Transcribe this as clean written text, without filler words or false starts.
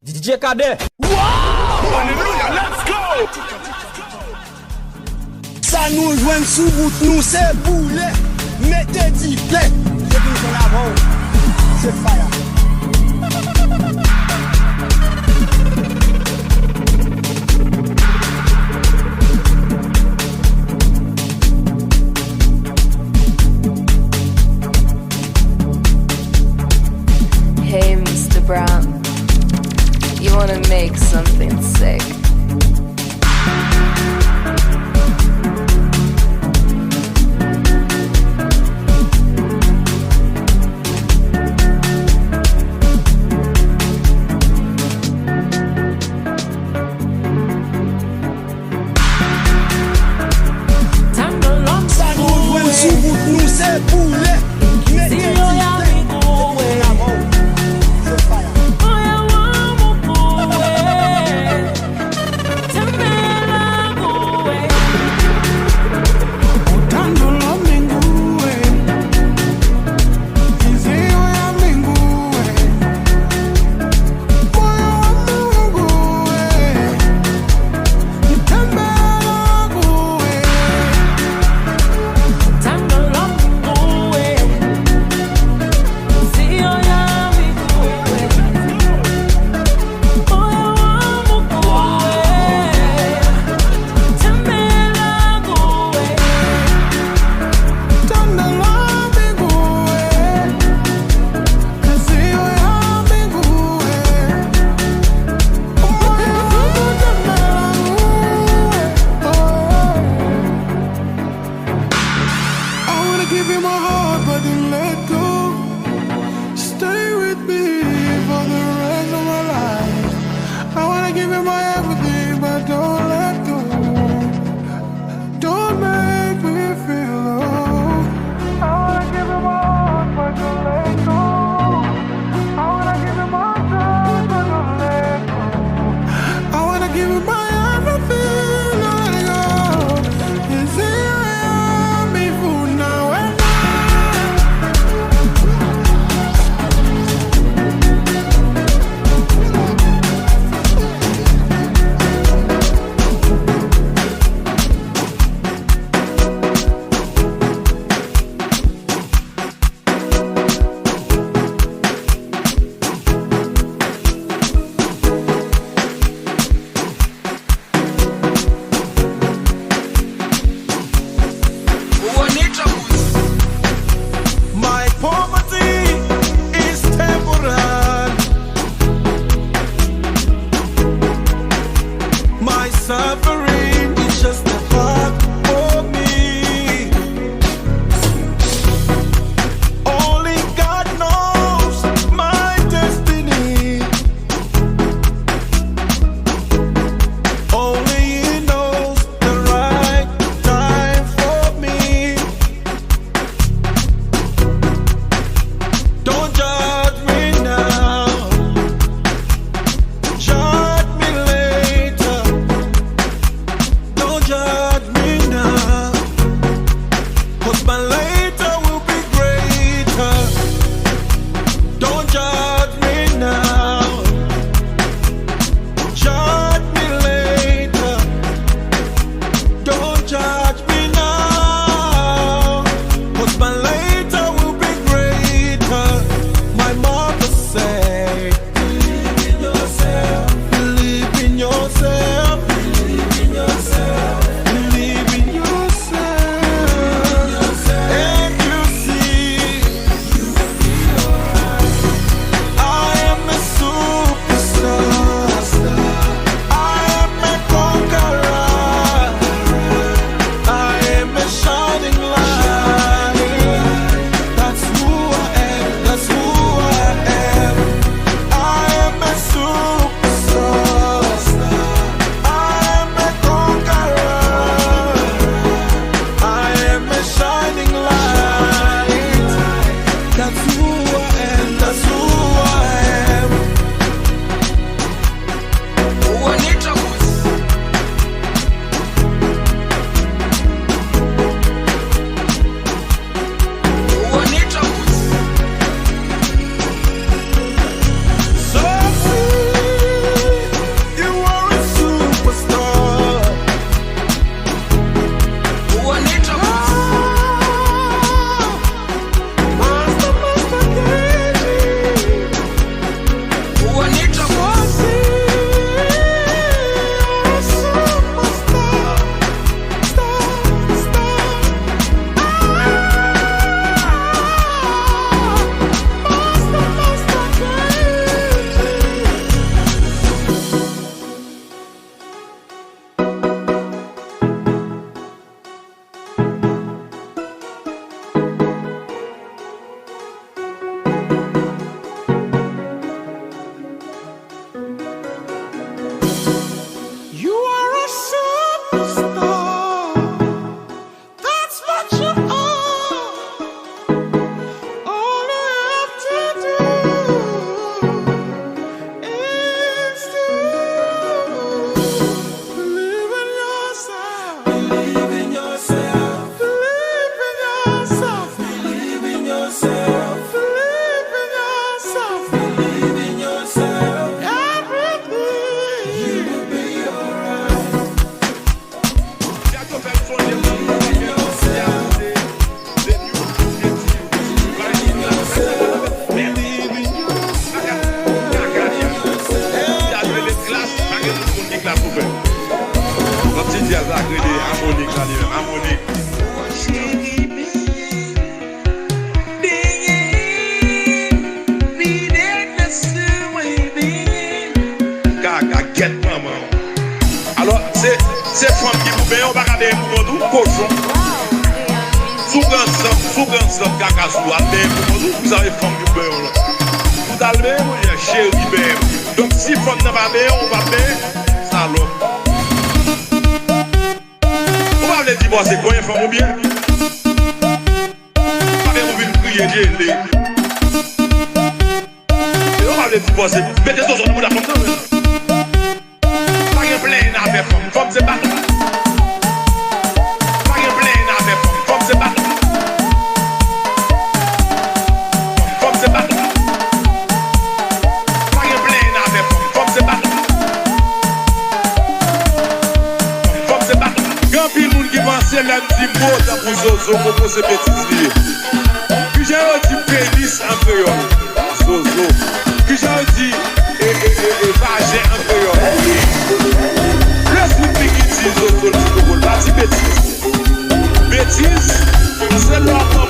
DJ Cadet. Wow! Hallelujah, let's go! Ça nous joint sous route, nous c'est boulet. Mettez d'y plaît. C'est tout son avant. C'est fire. Hey, Mr. Brown, you wanna make something sick? Ça nous joint sous route, nous c'est boulet. Mettez d'y plaît. C'est tout son avant. C'est fire. c'est femme qui vous met, on va regarder pour tout, cochon. Sous grand sang, caca sous la terre, vous avez femme qui vous met là. Vous allez, chérie, ben. Donc si femme n'a pas bien, on va bien, salope. On va les divorcer, quoi, femme ou bien? Pas bien, on veut crier, j'ai on va les divorcer, mettez ça sur nous la femme. Pas de plein à faire femme, c'est pas. Pas de plein à faire femme, c'est pas. Femme, c'est pas. Pas de plein à faire femme, c'est pas. Femme, c'est pas. Quand il y a des gens qui pensent la petite mot dans mon zozo pour ces bêtises liées. Puis j'ai un petit pénis en créole. Zozo. Puis j'ai un petit vagin en créole. Zozo, c'est l'homme